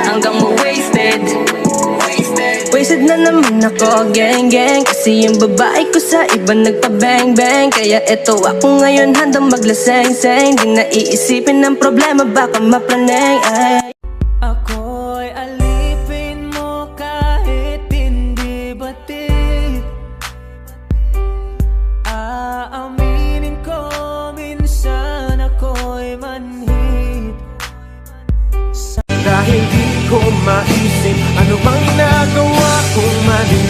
hanggang ma-wasted. Wasted na naman ako, gang gang, kasi yung babae ko sa iba nagpa-bang bang. Kaya eto ako ngayon handang maglaseng-seng. Di na iisipin ng problema, baka maplaneng ay. Ako'y alipin mo kahit hindi batid. Aaminin ko minsan ako'y manhid. Dahil di ko maisip ano bang ginagawa kong mali.